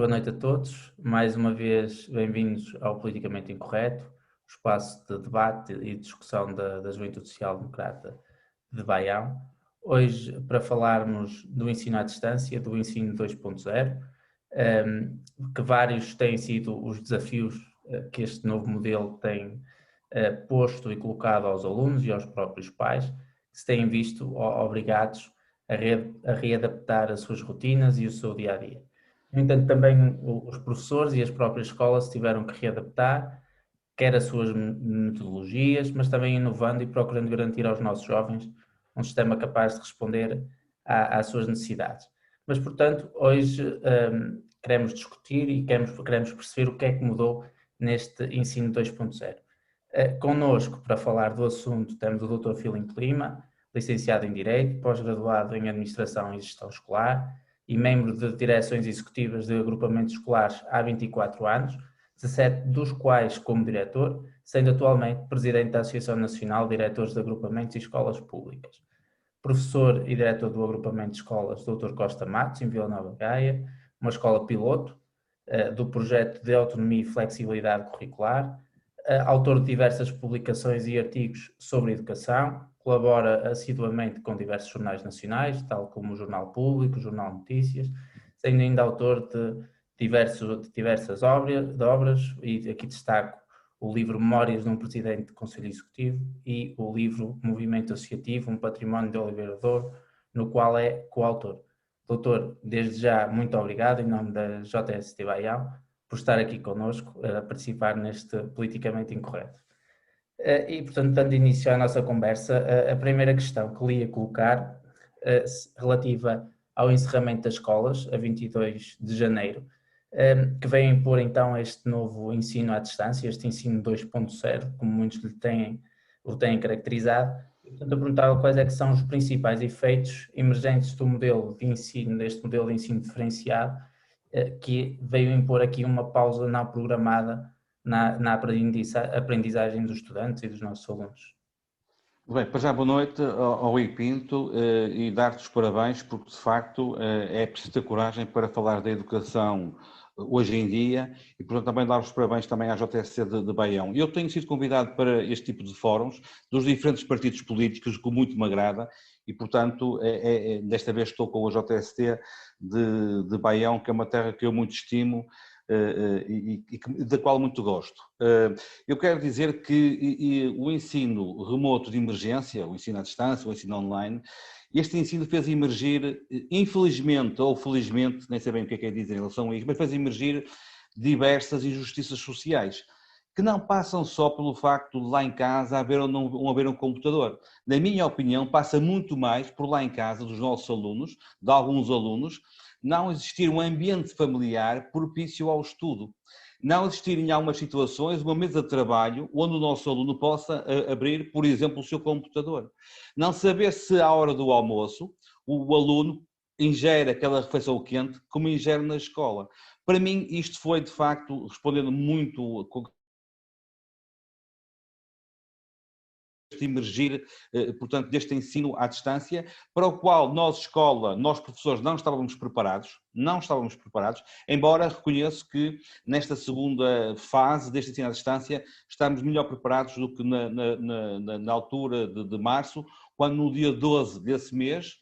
boa noite a todos. Mais uma vez, bem-vindos ao Politicamente Incorreto, o espaço de debate e discussão da Juventude Social Democrata de Baião. Hoje, para falarmos do ensino à distância, do ensino 2.0, que vários têm sido os desafios que este novo modelo tem posto e colocado aos alunos e aos próprios pais, que se têm visto obrigados a readaptar as suas rotinas e o seu dia-a-dia. No entanto, também os professores e as próprias escolas tiveram que readaptar, quer as suas metodologias, mas também inovando e procurando garantir aos nossos jovens um sistema capaz de responder às suas necessidades. Mas, portanto, hoje queremos discutir e queremos perceber o que é que mudou neste ensino 2.0. Connosco, para falar do assunto, temos o Dr. Filipe Lima, licenciado em Direito, pós-graduado em Administração e Gestão Escolar e membro de direções executivas de agrupamentos escolares há 24 anos, 17 dos quais como diretor, sendo atualmente presidente da Associação Nacional de Diretores de Agrupamentos e Escolas Públicas. Professor e diretor do agrupamento de escolas Dr. Costa Matos, em Vila Nova de Gaia, uma escola piloto do projeto de autonomia e flexibilidade curricular, autor de diversas publicações e artigos sobre educação, colabora assiduamente com diversos jornais nacionais, tal como o Jornal Público, o Jornal Notícias, sendo ainda autor de diversas obras, e aqui destaco o livro Memórias de um Presidente de Conselho Executivo e o livro Movimento Associativo, um Património de Oliveira de Douro, no qual é coautor. Doutor, desde já, muito obrigado, em nome da JST Baião, por estar aqui connosco, a participar neste Politicamente Incorreto. E, portanto, dando início à nossa conversa, a primeira questão que lhe ia colocar, relativa ao encerramento das escolas, a 22 de janeiro, que vem impor então este novo ensino à distância, este ensino 2.0, como muitos o têm caracterizado. Portanto, eu perguntava quais é que são os principais efeitos emergentes do modelo de ensino, deste modelo de ensino diferenciado, que veio impor aqui uma pausa não programada na aprendizagem dos estudantes e dos nossos alunos. Bem, para já boa noite ao Rui Pinto e dar-te os parabéns porque de facto é preciso ter coragem para falar da educação hoje em dia e portanto também dar os parabéns também à JSC de Baião. Eu tenho sido convidado para este tipo de fóruns dos diferentes partidos políticos, que muito me agrada e portanto desta vez estou com a JST de Baião, que é uma terra que eu muito estimo e da qual muito gosto. Eu quero dizer que o ensino remoto de emergência, o ensino à distância, o ensino online, este ensino fez emergir, infelizmente ou felizmente, nem sei bem o que é dizer em relação a isso, mas fez emergir diversas injustiças sociais, que não passam só pelo facto de lá em casa haver ou não haver um computador. Na minha opinião, passa muito mais por lá em casa dos nossos alunos, de alguns alunos, não existir um ambiente familiar propício ao estudo. Não existir em algumas situações uma mesa de trabalho onde o nosso aluno possa abrir, por exemplo, o seu computador. Não saber se à hora do almoço o aluno ingere aquela refeição quente como ingere na escola. Para mim isto foi de facto, respondendo muito emergir, portanto, deste ensino à distância, para o qual nós, escola, nós professores, não estávamos preparados, embora reconheço que nesta segunda fase deste ensino à distância estamos melhor preparados do que na altura de março, quando no dia 12 desse mês,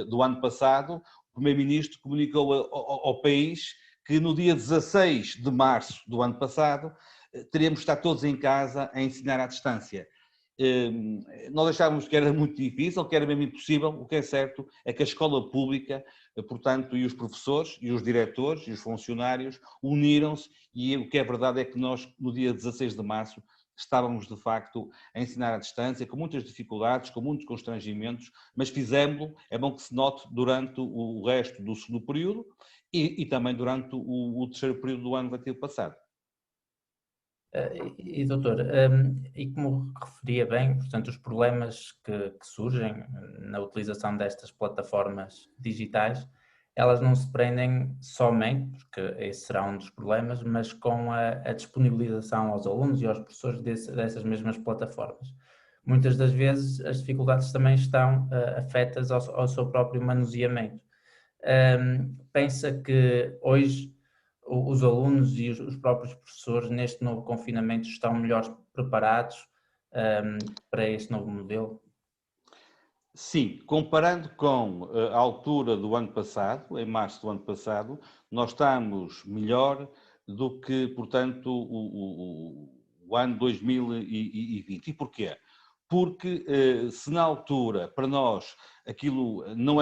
do ano passado, o Primeiro-Ministro comunicou ao país que no dia 16 de março do ano passado teríamos de estar todos em casa a ensinar à distância. Nós achávamos que era muito difícil, que era mesmo impossível. O que é certo é que a escola pública, portanto, e os professores, e os diretores, e os funcionários uniram-se e o que é verdade é que nós, no dia 16 de março, estávamos de facto a ensinar à distância, com muitas dificuldades, com muitos constrangimentos, mas fizemos-lo, é bom que se note, durante o resto do segundo período e também durante o terceiro período do ano letivo passado. E doutor, e como referia bem, portanto, os problemas que surgem na utilização destas plataformas digitais, elas não se prendem somente, porque esse será um dos problemas, mas com a disponibilização aos alunos e aos professores dessas mesmas plataformas. Muitas das vezes as dificuldades também estão afetas ao seu próprio manuseamento. Pensa que hoje os alunos e os próprios professores neste novo confinamento estão melhor preparados para este novo modelo? Sim, comparando com a altura do ano passado, em março do ano passado, nós estamos melhor do que, portanto, o ano 2020. E porquê? Porque se na altura, para nós, aquilo não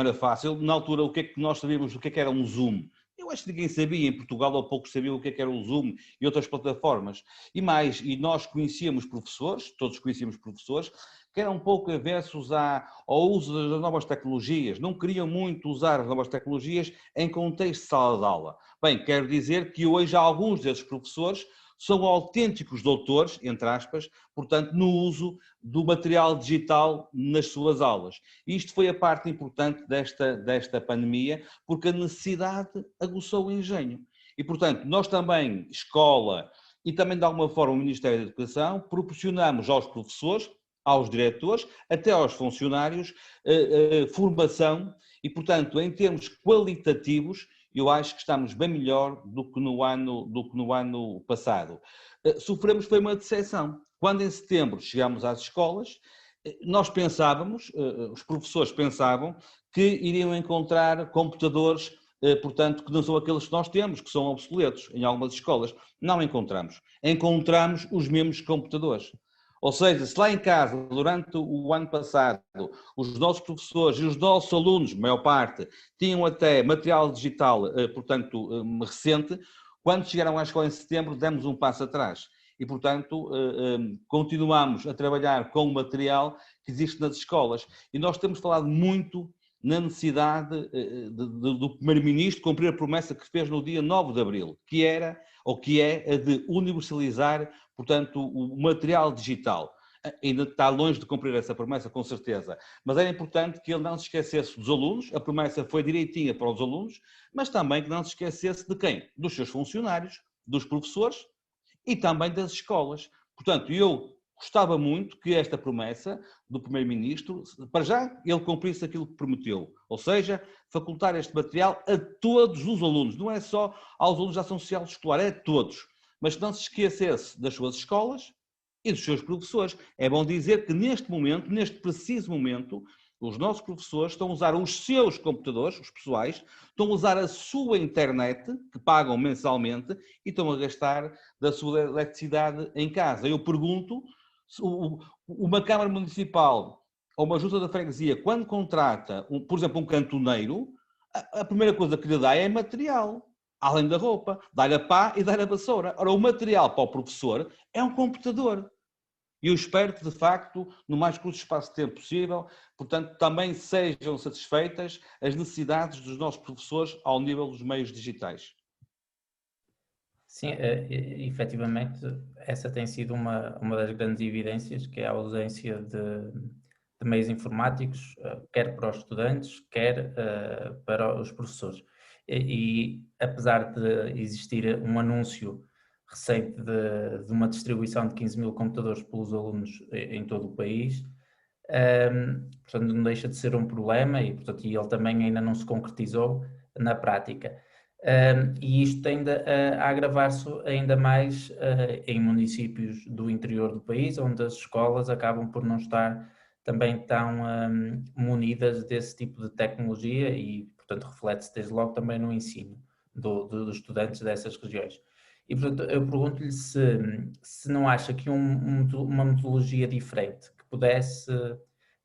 era fácil, na altura o que é que nós sabíamos, o que é que era um Zoom? Eu acho que ninguém sabia, em Portugal ou poucos sabiam o que é que era o Zoom e outras plataformas. E mais, e nós conhecíamos professores, todos conhecíamos professores, que eram um pouco aversos ao uso das novas tecnologias, não queriam muito usar as novas tecnologias em contexto de sala de aula. Bem, quero dizer que hoje alguns desses professores são autênticos doutores, entre aspas, portanto, no uso do material digital nas suas aulas. E isto foi a parte importante desta pandemia, porque a necessidade aguçou o engenho. E, portanto, nós também, escola e também, de alguma forma, o Ministério da Educação, proporcionamos aos professores, aos diretores, até aos funcionários, formação e, portanto, em termos qualitativos, eu acho que estamos bem melhor do que no ano passado. Sofremos foi uma decepção. Quando em setembro chegámos às escolas, nós pensávamos, os professores pensavam, que iriam encontrar computadores, portanto, que não são aqueles que nós temos, que são obsoletos em algumas escolas. Não encontramos. Encontramos os mesmos computadores. Ou seja, se lá em casa, durante o ano passado, os nossos professores e os nossos alunos, maior parte, tinham até material digital, portanto, recente, quando chegaram à escola em setembro, demos um passo atrás. E, portanto, continuamos a trabalhar com o material que existe nas escolas. E nós temos falado muito na necessidade do Primeiro-Ministro cumprir a promessa que fez no dia 9 de abril, que era, ou que é, a de universalizar, portanto, o material digital. Ainda está longe de cumprir essa promessa, com certeza, mas era importante que ele não se esquecesse dos alunos, a promessa foi direitinha para os alunos, mas também que não se esquecesse de quem? Dos seus funcionários, dos professores e também das escolas. Portanto, eu gostava muito que esta promessa do Primeiro-Ministro, para já, ele cumprisse aquilo que prometeu, ou seja, facultar este material a todos os alunos, não é só aos alunos da ação social escolar, é a todos, mas que não se esquecesse das suas escolas e dos seus professores. É bom dizer que neste momento, neste preciso momento, os nossos professores estão a usar os seus computadores, os pessoais, estão a usar a sua internet, que pagam mensalmente, e estão a gastar da sua eletricidade em casa. Eu pergunto, uma Câmara Municipal ou uma Junta da Freguesia, quando contrata, por exemplo, um cantoneiro, a primeira coisa que lhe dá é material, além da roupa, dá-lhe a pá e dá-lhe a vassoura. Ora, o material para o professor é um computador. E eu espero que, de facto, no mais curto espaço de tempo possível, portanto, também sejam satisfeitas as necessidades dos nossos professores ao nível dos meios digitais. Sim, efetivamente, essa tem sido uma das grandes evidências, que é a ausência de meios informáticos, quer para os estudantes, quer para os professores. E apesar de existir um anúncio recente de uma distribuição de 15 mil computadores pelos alunos em todo o país, portanto não deixa de ser um problema e, portanto, ele também ainda não se concretizou na prática. E isto tende a agravar-se ainda mais em municípios do interior do país, onde as escolas acabam por não estar também tão munidas desse tipo de tecnologia e, portanto, reflete-se desde logo também no ensino dos estudantes dessas regiões. E, portanto, eu pergunto-lhe se não acha que uma metodologia diferente, que pudesse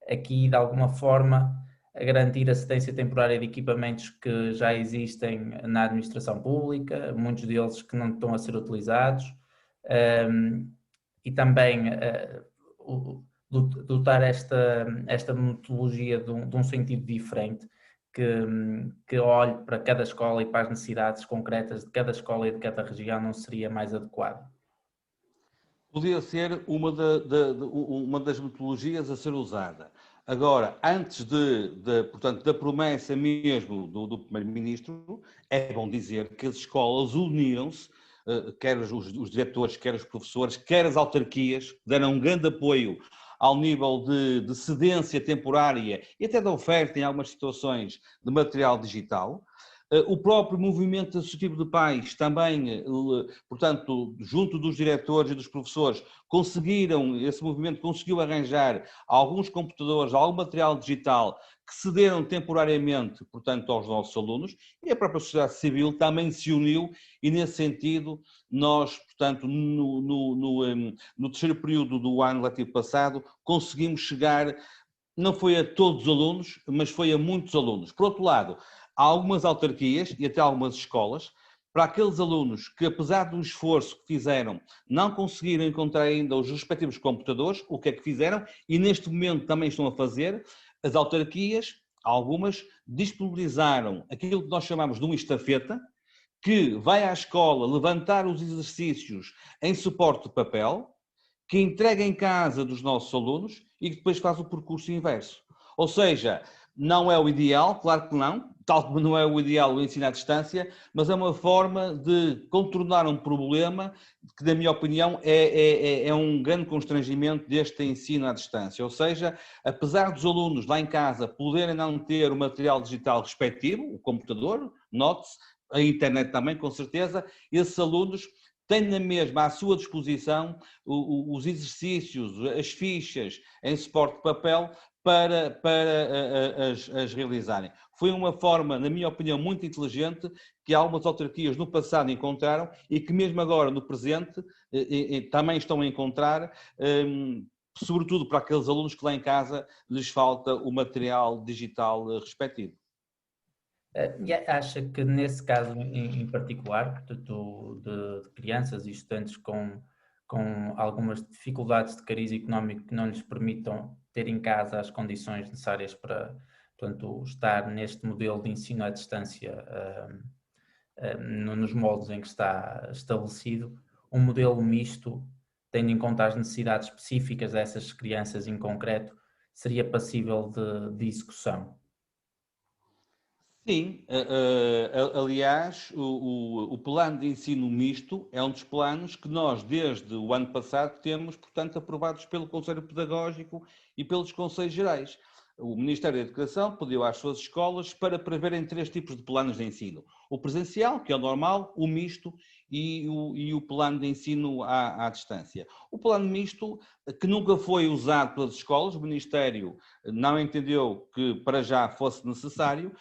aqui, de alguma forma, garantir a cedência temporária de equipamentos que já existem na administração pública, muitos deles que não estão a ser utilizados, e também dotar esta metodologia de um sentido diferente, que olhe para cada escola e para as necessidades concretas de cada escola e de cada região, não seria mais adequado? Podia ser uma das metodologias a ser usada. Agora, antes portanto, da promessa mesmo do Primeiro-Ministro, é bom dizer que as escolas uniram-se, quer os diretores, quer os professores, quer as autarquias, deram um grande apoio ao nível de cedência temporária e até da oferta em algumas situações de material digital. O próprio movimento associativo de pais também, portanto, junto dos diretores e dos professores, esse movimento conseguiu arranjar alguns computadores, algum material digital que cederam temporariamente, portanto, aos nossos alunos, e a própria sociedade civil também se uniu e, nesse sentido, nós, portanto, no terceiro período do ano letivo passado, conseguimos chegar, não foi a todos os alunos, mas foi a muitos alunos. Por outro lado, há algumas autarquias e até algumas escolas, para aqueles alunos que, apesar do esforço que fizeram, não conseguiram encontrar ainda os respectivos computadores, o que é que fizeram? E neste momento também estão a fazer, as autarquias, algumas, disponibilizaram aquilo que nós chamamos de uma estafeta, que vai à escola levantar os exercícios em suporte de papel, que entrega em casa dos nossos alunos e que depois faz o percurso inverso. Ou seja, não é o ideal, claro que não, tal como não é o ideal o ensino à distância, mas é uma forma de contornar um problema que, na minha opinião, é um grande constrangimento deste ensino à distância. Ou seja, apesar dos alunos lá em casa poderem não ter o material digital respectivo, o computador, note-se, a internet também, com certeza, esses alunos têm na mesma à sua disposição os exercícios, as fichas em suporte de papel para as realizarem. Foi uma forma, na minha opinião, muito inteligente que algumas autarquias no passado encontraram e que mesmo agora no presente também estão a encontrar, sobretudo para aqueles alunos que lá em casa lhes falta o material digital respectivo. E acha que nesse caso em particular, portanto, de crianças e estudantes com algumas dificuldades de cariz económico que não lhes permitam ter em casa as condições necessárias para, portanto, estar neste modelo de ensino à distância, nos moldes em que está estabelecido, um modelo misto, tendo em conta as necessidades específicas dessas crianças em concreto, seria passível de execução? Sim, aliás, o plano de ensino misto é um dos planos que nós, desde o ano passado, temos, portanto, aprovados pelo Conselho Pedagógico e pelos Conselhos Gerais. O Ministério da Educação pediu às suas escolas para preverem 3 tipos de planos de ensino. O presencial, que é o normal, o misto e o plano de ensino à distância. O plano misto, que nunca foi usado pelas escolas, o Ministério não entendeu que para já fosse necessário,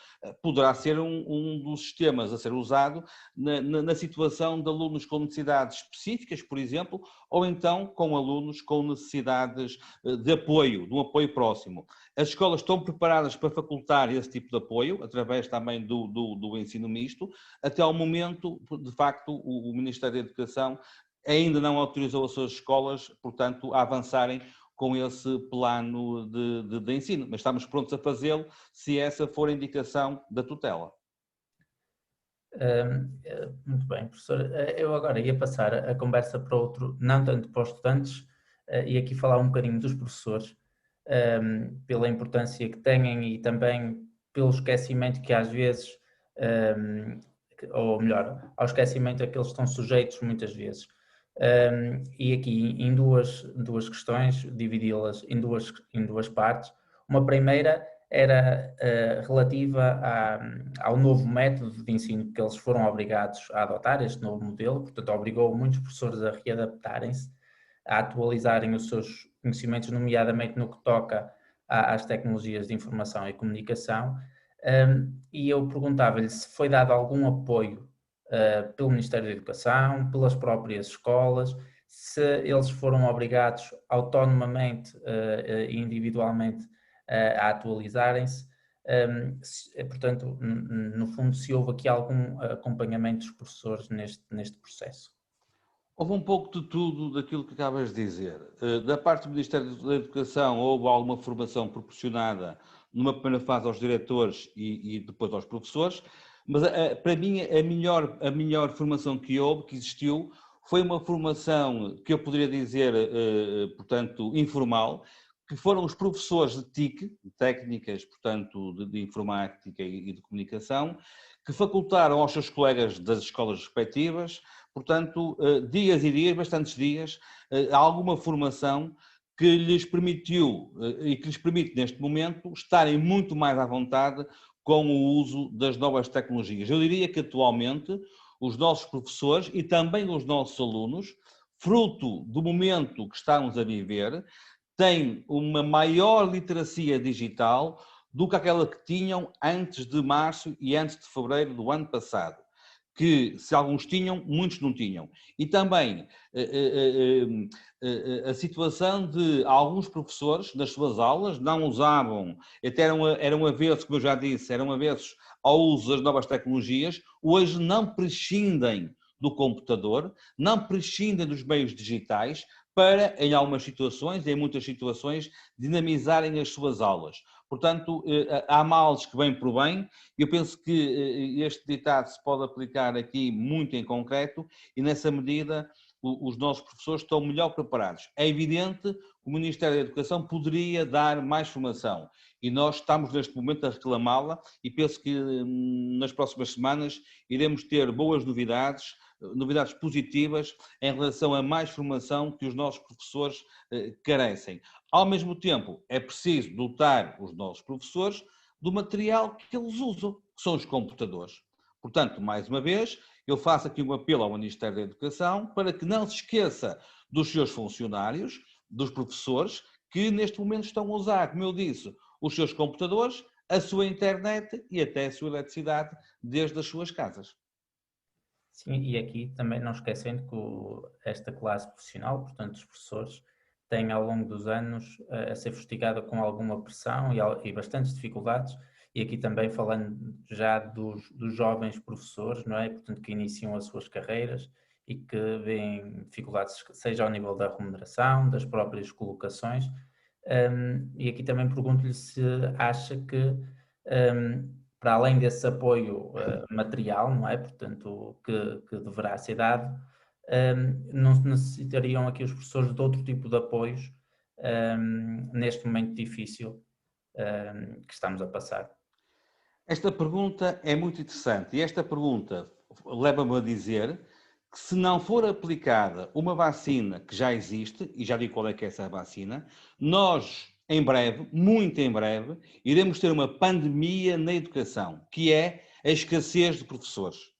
poderá ser um dos sistemas a ser usado na situação de alunos com necessidades específicas, por exemplo, ou então com alunos com necessidades de apoio, de um apoio próximo. As escolas estão preparadas para facultar esse tipo de apoio, através também do ensino misto. Até ao momento, de facto, o Ministério da Educação ainda não autorizou as suas escolas, portanto, a avançarem com esse plano de ensino, mas estamos prontos a fazê-lo se essa for a indicação da tutela. Muito bem, professor. Eu agora ia passar a conversa para outro, não tanto para os estudantes, e aqui falar um bocadinho dos professores, pela importância que têm e também pelo esquecimento que às vezes, ou melhor, ao esquecimento a que eles estão sujeitos muitas vezes. E aqui em duas questões, dividi-las em duas partes. Uma primeira era relativa ao novo método de ensino que eles foram obrigados a adotar, este novo modelo, portanto obrigou muitos professores a readaptarem-se, a atualizarem os seus conhecimentos, nomeadamente no que toca às tecnologias de informação e comunicação, e eu perguntava-lhe se foi dado algum apoio pelo Ministério da Educação, pelas próprias escolas, se eles foram obrigados autonomamente e individualmente a atualizarem-se, portanto, no fundo, se houve aqui algum acompanhamento dos professores neste processo. Houve um pouco de tudo daquilo que acabas de dizer. Da parte do Ministério da Educação houve alguma formação proporcionada numa primeira fase aos diretores e depois aos professores, mas para mim a melhor formação que houve, que existiu, foi uma formação que eu poderia dizer, portanto, informal, que foram os professores de TIC, técnicas, portanto, de informática e de comunicação, que facultaram aos seus colegas das escolas respectivas, portanto, dias e dias, bastantes dias, alguma formação que lhes permitiu e que lhes permite neste momento estarem muito mais à vontade com o uso das novas tecnologias. Eu diria que atualmente os nossos professores e também os nossos alunos, fruto do momento que estamos a viver, têm uma maior literacia digital do que aquela que tinham antes de março e antes de fevereiro do ano passado. Que se alguns tinham, muitos não tinham. E também a situação de alguns professores, nas suas aulas, não usavam, até eram avessos, como eu já disse, eram avessos ao uso das novas tecnologias, hoje não prescindem do computador, não prescindem dos meios digitais para, em algumas situações, em muitas situações, dinamizarem as suas aulas. Portanto, há males que vêm por bem, e eu penso que este ditado se pode aplicar aqui muito em concreto, e nessa medida os nossos professores estão melhor preparados. É evidente que o Ministério da Educação poderia dar mais formação, e nós estamos neste momento a reclamá-la, e penso que nas próximas semanas iremos ter boas novidades positivas em relação a mais formação que os nossos professores carecem. Ao mesmo tempo, é preciso dotar os nossos professores do material que eles usam, que são os computadores. Portanto, mais uma vez, eu faço aqui um apelo ao Ministério da Educação para que não se esqueça dos seus funcionários, dos professores, que neste momento estão a usar, como eu disse, os seus computadores, a sua internet e até a sua eletricidade desde as suas casas. Sim, e aqui também não esquecendo que esta classe profissional, portanto os professores, tem ao longo dos anos a ser fustigada com alguma pressão e bastantes dificuldades, e aqui também falando já dos jovens professores, não é? Portanto, que iniciam as suas carreiras e que vêem dificuldades, seja ao nível da remuneração, das próprias colocações, e aqui também pergunto-lhe se acha que, para além desse apoio material, não é? Portanto, que deverá ser dado, não necessitariam aqui os professores de outro tipo de apoios neste momento difícil que estamos a passar? Esta pergunta é muito interessante, e esta pergunta leva-me a dizer que, se não for aplicada uma vacina que já existe, e já digo qual é que é essa vacina, nós, em breve, muito em breve, iremos ter uma pandemia na educação, que é a escassez de professores.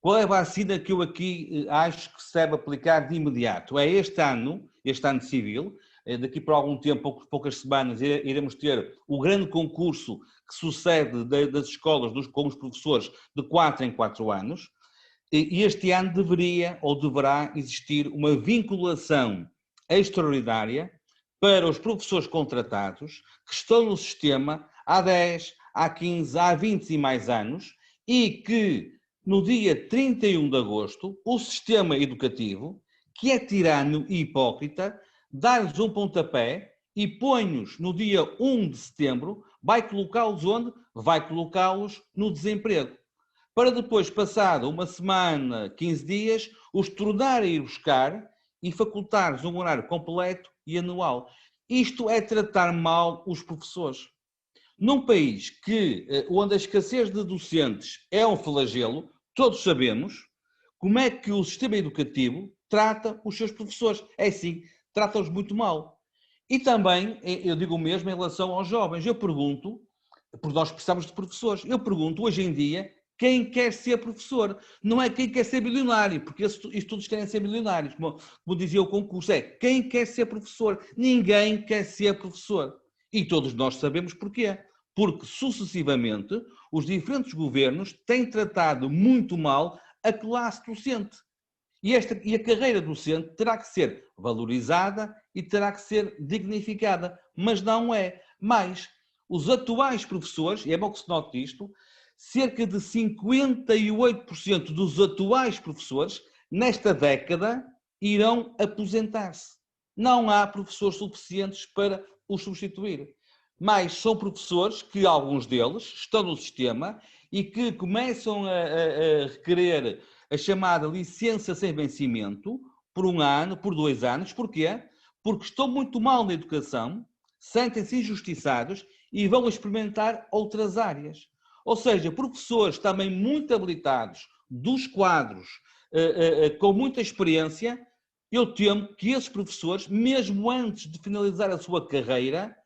Qual é a vacina que eu aqui acho que se deve aplicar de imediato? É este ano civil, daqui por algum tempo, poucas semanas, iremos ter o grande concurso que sucede das escolas com os professores de 4 em 4 anos, e este ano deveria ou deverá existir uma vinculação extraordinária para os professores contratados que estão no sistema há 10, há 15, há 20 e mais anos, e que no dia 31 de agosto o sistema educativo, que é tirano e hipócrita, dá-lhes um pontapé e põe-os no dia 1 de setembro, vai colocá-los onde? Vai colocá-los no desemprego. Para depois, passado uma semana, 15 dias, os tornar a ir buscar e facultar-lhes um horário completo e anual. Isto é tratar mal os professores. Num país onde a escassez de docentes é um flagelo, todos sabemos como é que o sistema educativo trata os seus professores. É assim, trata-os muito mal. E também, eu digo o mesmo em relação aos jovens. Eu pergunto, porque nós precisamos de professores, eu pergunto hoje em dia quem quer ser professor. Não é quem quer ser milionário, porque isto todos querem ser milionários, como dizia o concurso, é quem quer ser professor. Ninguém quer ser professor. E todos nós sabemos porquê. Porque, sucessivamente, os diferentes governos têm tratado muito mal a classe docente. E a carreira docente terá que ser valorizada e terá que ser dignificada, mas não é. Mas os atuais professores, e é bom que se note isto, cerca de 58% dos atuais professores, nesta década, irão aposentar-se. Não há professores suficientes para os substituir. Mas são professores que, alguns deles, estão no sistema e que começam a requerer a chamada licença sem vencimento por 1 ano, por 2 anos. Porquê? Porque estão muito mal na educação, sentem-se injustiçados e vão experimentar outras áreas. Ou seja, professores também muito habilitados, dos quadros, com muita experiência, eu temo que esses professores, mesmo antes de finalizar a sua carreira,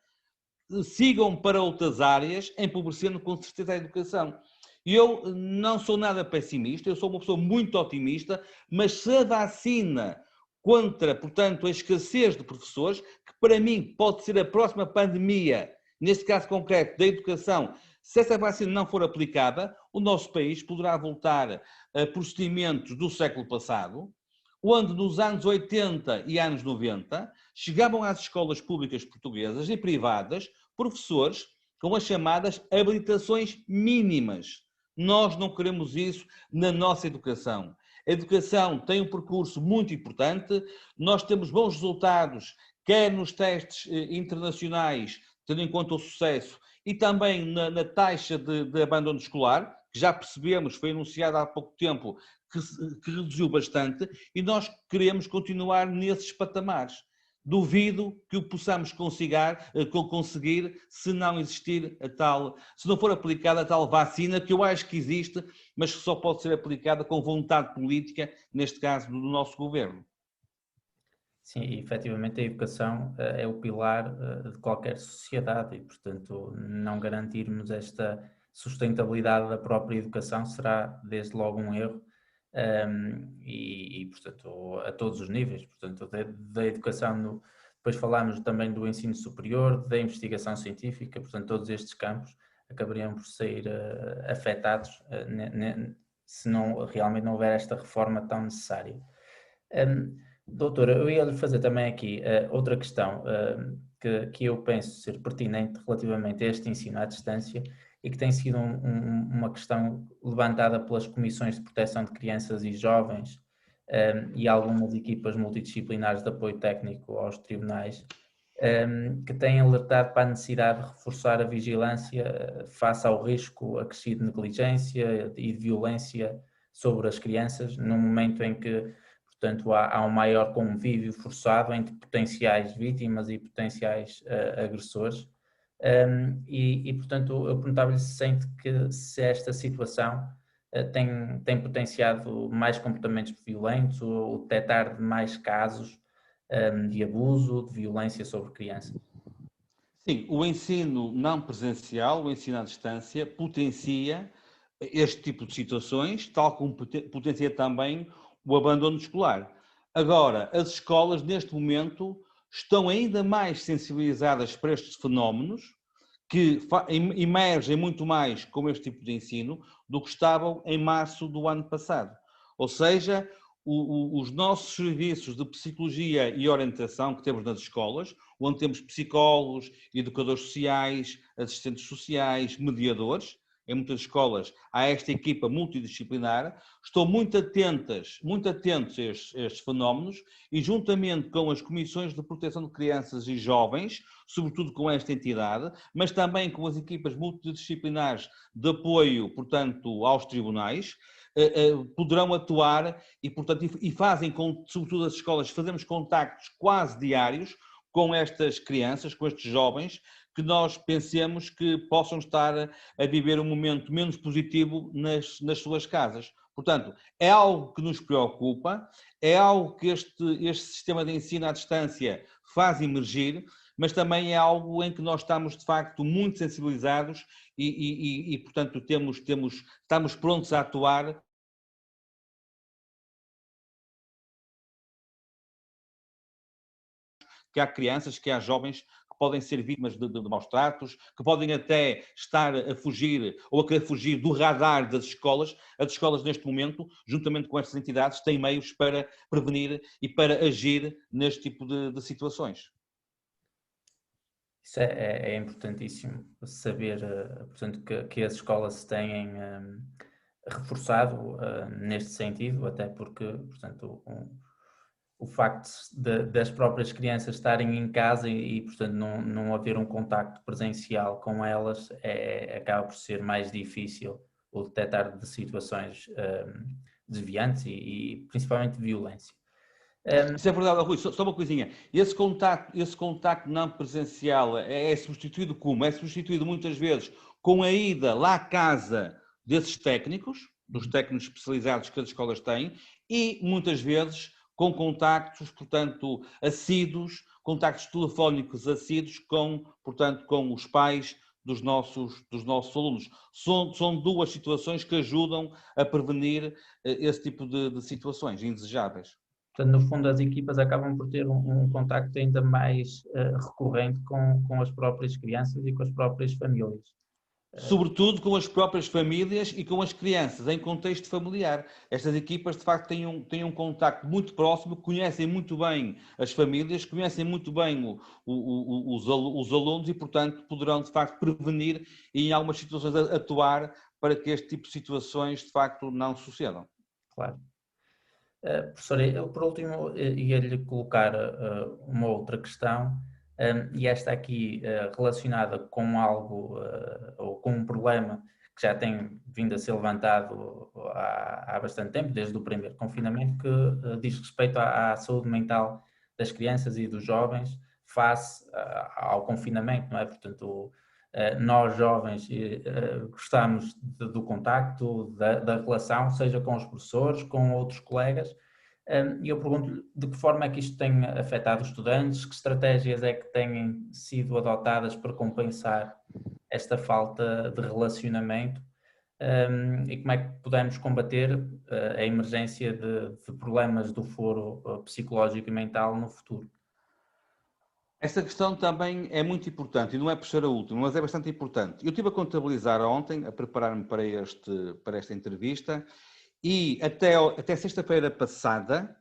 sigam para outras áreas, empobrecendo com certeza a educação. Eu não sou nada pessimista, eu sou uma pessoa muito otimista, mas se a vacina contra, portanto, a escassez de professores, que para mim pode ser a próxima pandemia, neste caso concreto, da educação, se essa vacina não for aplicada, o nosso país poderá voltar a procedimentos do século passado, onde nos anos 80 e anos 90 chegavam às escolas públicas portuguesas e privadas professores com as chamadas habilitações mínimas. Nós não queremos isso na nossa educação. A educação tem um percurso muito importante, nós temos bons resultados, quer nos testes internacionais, tendo em conta o sucesso, e também na taxa de abandono escolar, que já percebemos, foi anunciado há pouco tempo, que reduziu bastante, e nós queremos continuar nesses patamares. Duvido que o possamos conseguir se não existir se não for aplicada a tal vacina, que eu acho que existe, mas que só pode ser aplicada com vontade política, neste caso do nosso governo. Sim, e efetivamente a educação é o pilar de qualquer sociedade e, portanto, não garantirmos esta sustentabilidade da própria educação será desde logo um erro portanto, a todos os níveis, portanto, da educação, depois falámos também do ensino superior, da investigação científica, portanto, todos estes campos acabariam por ser afetados se realmente não houver esta reforma tão necessária. Doutora, eu ia lhe fazer também aqui outra questão que eu penso ser pertinente relativamente a este ensino à distância e que tem sido uma questão levantada pelas comissões de proteção de crianças e jovens e algumas equipas multidisciplinares de apoio técnico aos tribunais, que têm alertado para a necessidade de reforçar a vigilância face ao risco acrescido de negligência e de violência sobre as crianças, num momento em que, portanto, há um maior convívio forçado entre potenciais vítimas e potenciais agressores. Portanto, eu perguntava-lhe se sente que se esta situação tem potenciado mais comportamentos violentos ou detectar mais casos de abuso, de violência sobre crianças. Sim, o ensino não presencial, o ensino à distância, potencia este tipo de situações, tal como potencia também o abandono escolar. Agora, as escolas, neste momento, estão ainda mais sensibilizadas para estes fenómenos, que emergem muito mais com este tipo de ensino, do que estavam em março do ano passado. Ou seja, os nossos serviços de psicologia e orientação que temos nas escolas, onde temos psicólogos, educadores sociais, assistentes sociais, mediadores, em muitas escolas há esta equipa multidisciplinar, estão muito atentos a estes fenómenos e juntamente com as comissões de proteção de crianças e jovens, sobretudo com esta entidade, mas também com as equipas multidisciplinares de apoio, portanto, aos tribunais, poderão atuar e, portanto, fazem, sobretudo as escolas, fazemos contactos quase diários com estas crianças, com estes jovens, que nós pensemos que possam estar a viver um momento menos positivo nas suas casas. Portanto, é algo que nos preocupa, é algo que este sistema de ensino à distância faz emergir, mas também é algo em que nós estamos, de facto, muito sensibilizados e portanto, estamos prontos a atuar. Que há crianças, que há jovens que podem ser vítimas de maus tratos, que podem até estar a fugir ou a querer fugir do radar das escolas. As escolas, neste momento, juntamente com estas entidades, têm meios para prevenir e para agir neste tipo de situações. Isso é importantíssimo saber, portanto, que as escolas se têm reforçado neste sentido, até porque, portanto, o facto das próprias crianças estarem em casa portanto, não haver um contacto presencial com elas acaba por ser mais difícil o detectar de situações desviantes e principalmente de violência. Isso é verdade, Rui, só uma coisinha. Esse contacto não presencial é substituído como? É substituído muitas vezes com a ida lá à casa desses técnicos, dos técnicos especializados que as escolas têm, e muitas vezes com contactos, portanto, assíduos, contactos telefónicos assíduos portanto, com os pais dos nossos alunos. São duas situações que ajudam a prevenir esse tipo de situações indesejáveis. Portanto, no fundo, as equipas acabam por ter um contacto ainda mais recorrente com as próprias crianças e com as próprias famílias. Sobretudo com as próprias famílias e com as crianças, em contexto familiar. Estas equipas, de facto, têm um contacto muito próximo, conhecem muito bem as famílias, conhecem muito bem os alunos e, portanto, poderão, de facto, prevenir e, em algumas situações, atuar para que este tipo de situações, de facto, não sucedam. Claro. Professora, eu por último ia-lhe colocar uma outra questão, e esta aqui relacionada com algo ou com um problema que já tem vindo a ser levantado há bastante tempo, desde o primeiro confinamento, que diz respeito à saúde mental das crianças e dos jovens face ao confinamento, não é? Portanto, nós jovens gostamos do contacto, da relação, seja com os professores, com outros colegas, e eu pergunto-lhe de que forma é que isto tem afetado os estudantes, que estratégias é que têm sido adotadas para compensar esta falta de relacionamento, e como é que podemos combater a emergência de problemas do foro psicológico e mental no futuro. Esta questão também é muito importante, e não é por ser a última, mas é bastante importante. Eu estive a contabilizar ontem, a preparar-me para esta entrevista, e até sexta-feira passada,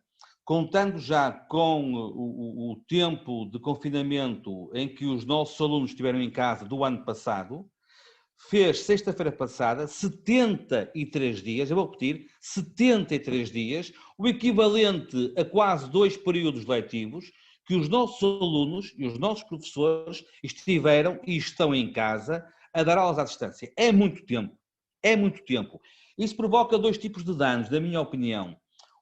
contando já com o tempo de confinamento em que os nossos alunos estiveram em casa do ano passado, fez sexta-feira passada 73 dias, eu vou repetir, 73 dias, o equivalente a quase 2 períodos letivos, que os nossos alunos e os nossos professores estiveram e estão em casa a dar aulas à distância. É muito tempo, é muito tempo. Isso provoca dois tipos de danos, na minha opinião.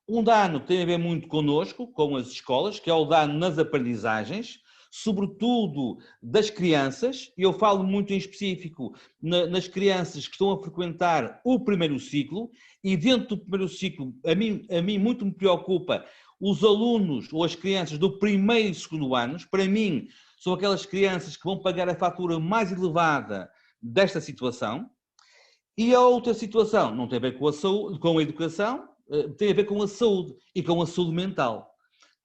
Um dano tem a ver muito connosco, com as escolas, que é o dano nas aprendizagens, sobretudo das crianças, e eu falo muito em específico nas crianças que estão a frequentar o primeiro ciclo, e dentro do primeiro ciclo, a mim muito me preocupa os alunos ou as crianças do primeiro e segundo anos. Para mim, são aquelas crianças que vão pagar a fatura mais elevada desta situação. E a outra situação não tem a ver com a saúde, com a educação, tem a ver com a saúde e com a saúde mental.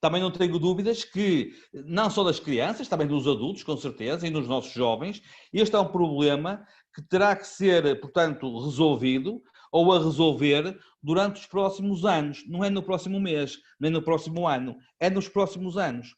Também não tenho dúvidas que, não só das crianças, também dos adultos, com certeza, e dos nossos jovens, este é um problema que terá que ser, portanto, resolvido ou a resolver durante os próximos anos. Não é no próximo mês, nem no próximo ano, é nos próximos anos.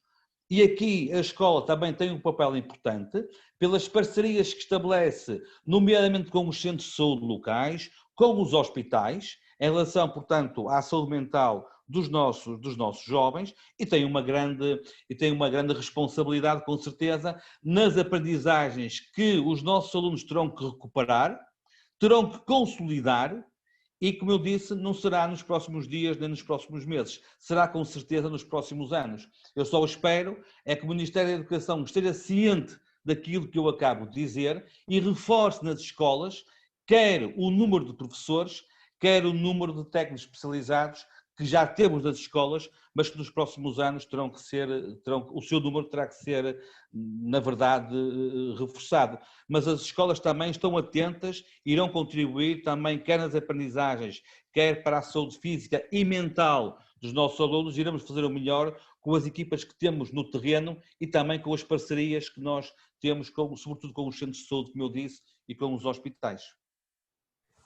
E aqui a escola também tem um papel importante, pelas parcerias que estabelece, nomeadamente com os centros de saúde locais, com os hospitais, em relação, portanto, à saúde mental dos nossos jovens, e tem uma grande responsabilidade, com certeza, nas aprendizagens que os nossos alunos terão que recuperar, terão que consolidar, e, como eu disse, não será nos próximos dias nem nos próximos meses, será com certeza nos próximos anos. Eu só espero é que o Ministério da Educação esteja ciente daquilo que eu acabo de dizer e reforce nas escolas quer o número de professores, quer o número de técnicos especializados que já temos nas escolas, mas que nos próximos anos o seu número terá que ser, na verdade, reforçado. Mas as escolas também estão atentas, irão contribuir também, quer nas aprendizagens, quer para a saúde física e mental dos nossos alunos, iremos fazer o melhor com as equipas que temos no terreno e também com as parcerias que nós temos, sobretudo com os centros de saúde, como eu disse, e com os hospitais.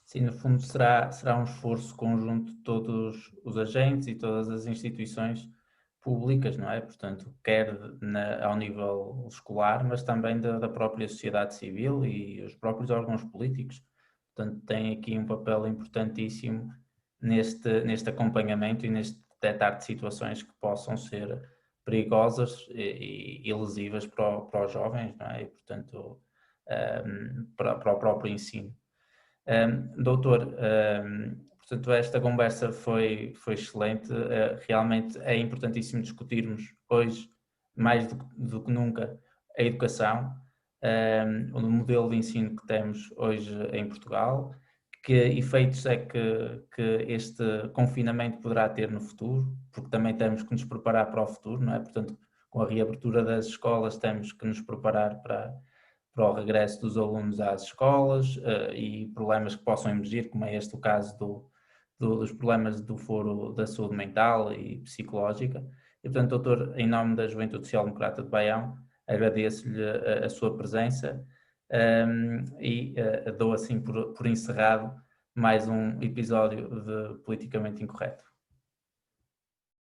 Sim, no fundo será um esforço conjunto de todos os agentes e todas as instituições públicas, não é? Portanto, quer ao nível escolar, mas também da própria sociedade civil e os próprios órgãos políticos. Portanto, tem aqui um papel importantíssimo neste acompanhamento e neste detectar de situações que possam ser perigosas e lesivas para os jovens, não é? E, portanto, para o próprio ensino. Doutor, portanto, esta conversa foi excelente. Realmente é importantíssimo discutirmos hoje, mais do que nunca, a educação, o modelo de ensino que temos hoje em Portugal, que efeitos é que este confinamento poderá ter no futuro, porque também temos que nos preparar para o futuro, não é? Portanto, com a reabertura das escolas, temos que nos preparar para o regresso dos alunos às escolas e problemas que possam emergir, como é este o caso dos problemas do foro da saúde mental e psicológica. E, portanto, doutor, em nome da Juventude Social Democrata de Baião, agradeço-lhe a sua presença e dou assim por encerrado mais um episódio de Politicamente Incorreto.